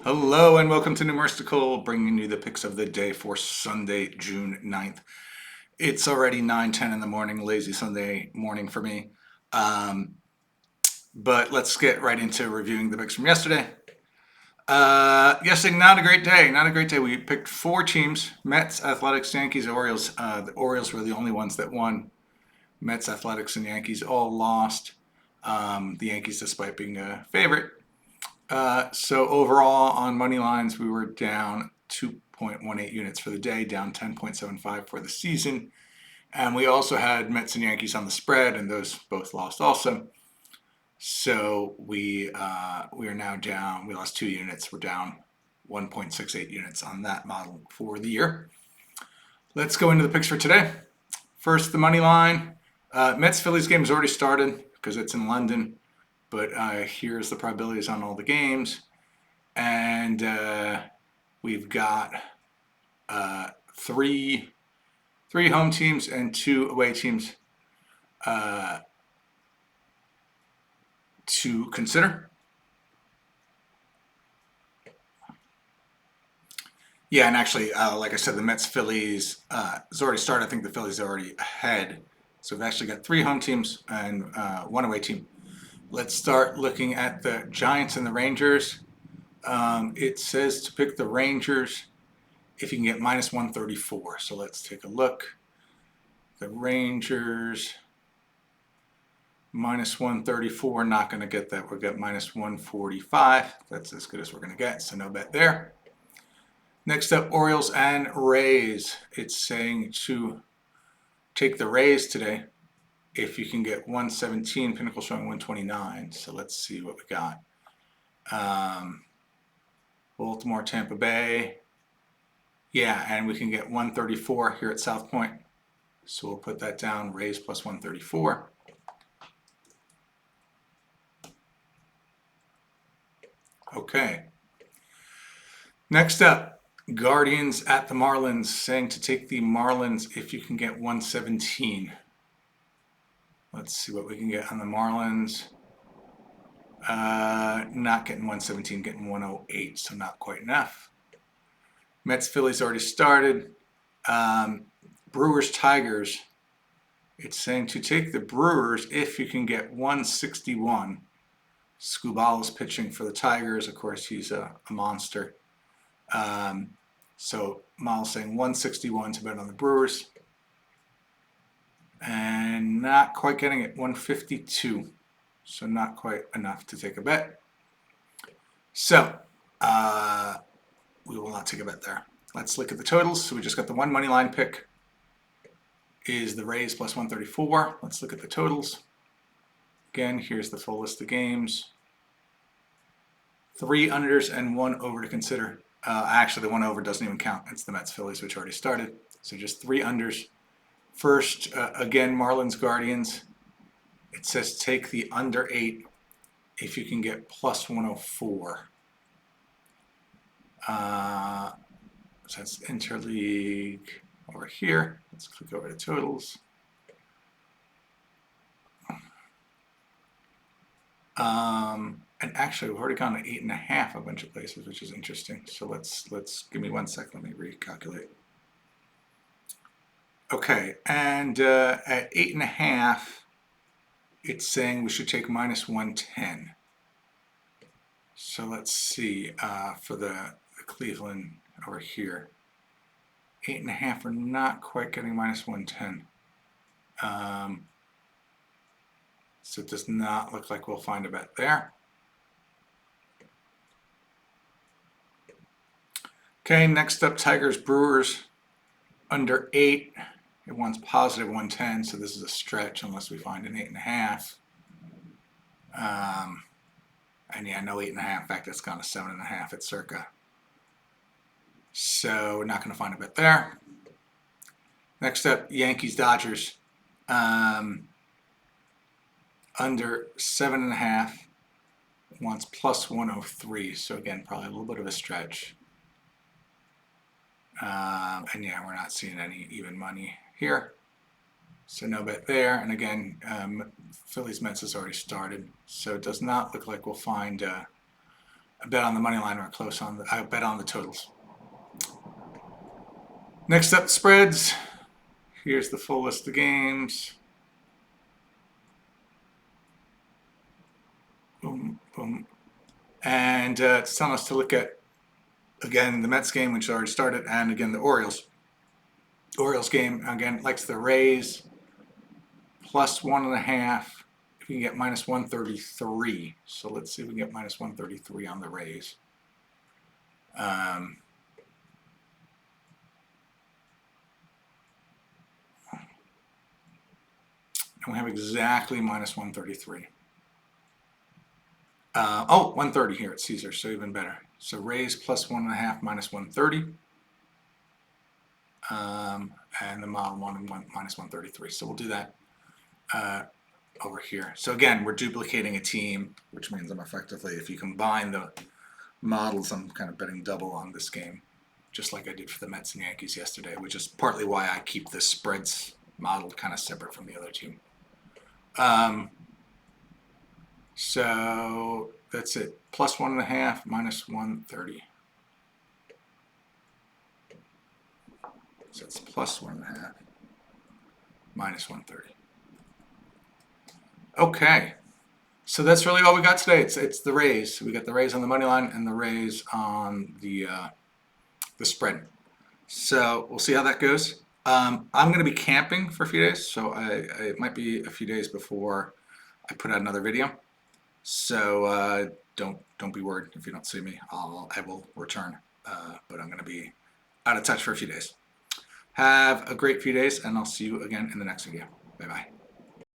Hello and welcome to Numeristical, bringing you the picks of the day for Sunday, June 9th. It's already 9:10 in the morning, lazy Sunday morning for me. Um, but let's get right into reviewing the picks from yesterday. Yesterday, not a great day. Not a great day. We picked four teams: Mets, Athletics, Yankees, Orioles. The Orioles were the only ones that won. Mets, Athletics, and Yankees all lost. The Yankees, despite being a favorite. So overall on money lines, we were down 2.18 units for the day, down 10.75 for the season. And we also had Mets and Yankees on the spread, and those both lost also. So we are now down. We lost 2 units. We're down 1.68 units on that model for the year. Let's go into the picks for today. First, the money line. Mets Phillies game has already started because it's in London. But here's the probabilities on all the games. And we've got three home teams and 2 away teams to consider. Yeah, and actually, like I said, the Mets Phillies has already started. I think the Phillies are already ahead. So we've actually got 3 home teams and 1 away team. Let's start looking at the Giants and the Rangers. It says to pick the Rangers if you can get minus 134. So let's take a look. The Rangers minus 134, not going to get that. We'll get minus 145. That's as good as we're going to get, so no bet there. Next up, Orioles and Rays. It's saying to take the Rays today if you can get 117, Pinnacle showing 129. So let's see what we got. Baltimore, Tampa Bay. Yeah, and we can get 134 here at South Point. So we'll put that down, Rays plus 134. Okay. Next up, Guardians at the Marlins, saying to take the Marlins if you can get 117. Let's see what we can get on the Marlins. Not getting 117, getting 108, so not quite enough. Mets Phillies already started. Brewers Tigers. It's saying to take the Brewers if you can get 161. Scubalo's pitching for the Tigers. Of course, he's a monster. So Miles saying 161 to bet on the Brewers. And not quite getting it, 152. So not quite enough to take a bet. So we will not take a bet there. Let's look at the totals. So we just got the one money line pick is the Rays plus 134. Let's look at the totals. Again, here's the full list of games. 3 unders and 1 over to consider. Actually, the 1 over doesn't even count. It's the Mets Phillies, which already started. So just 3 unders. First, again, Marlins Guardians. It says take the under 8 if you can get plus 104. So that's interleague over here. Let's click over to totals. And actually, we've already gone to 8.5 a bunch of places, which is interesting. So let's give me 1 second. Let me recalculate. Okay, and at 8.5, it's saying we should take minus 110. So let's see for the Cleveland over here. 8.5, we're not quite getting minus 110. So it does not look like we'll find a bet there. Okay, next up, Tigers Brewers under 8. It wants positive 110, so this is a stretch unless we find an 8.5. And yeah, no 8.5. In fact, it's gone to 7.5 at circa. So we're not going to find a bet there. Next up, Yankees Dodgers under 7.5. Wants plus 103. So again, probably a little bit of a stretch. And yeah, we're not seeing any even money here. So no bet there. And again, Phillies Mets has already started. So it does not look like we'll find a I bet on the money line or close on I bet on the totals. Next up, spreads. Here's the full list of games. Boom, boom. And it's telling us to look at, again, the Mets game, which already started, and again, the Orioles. Orioles game, again, likes the Rays, plus 1.5. If we can get minus 133. So let's see if we can get minus 133 on the Rays. And we have exactly minus 133. 130 here at Caesar, so even better. So Rays plus 1.5 minus 130. And the model one minus 133. So we'll do that over here. So again, we're duplicating a team, which means I'm effectively, if you combine the models, I'm kind of betting double on this game, just like I did for the Mets and Yankees yesterday, which is partly why I keep the spreads modeled kind of separate from the other team. So that's it. Plus 1.5 minus 130. So it's plus 1.5 minus 130. Okay. So that's really all we got today. It's the Rays. We got the Rays on the money line and the Rays on the spread. So we'll see how that goes. I'm going to be camping for a few days, so it might be a few days before I put out another video. So don't be worried if you don't see me. I will return, but I'm going to be out of touch for a few days. Have a great few days, and I'll see you again in the next video. Bye bye.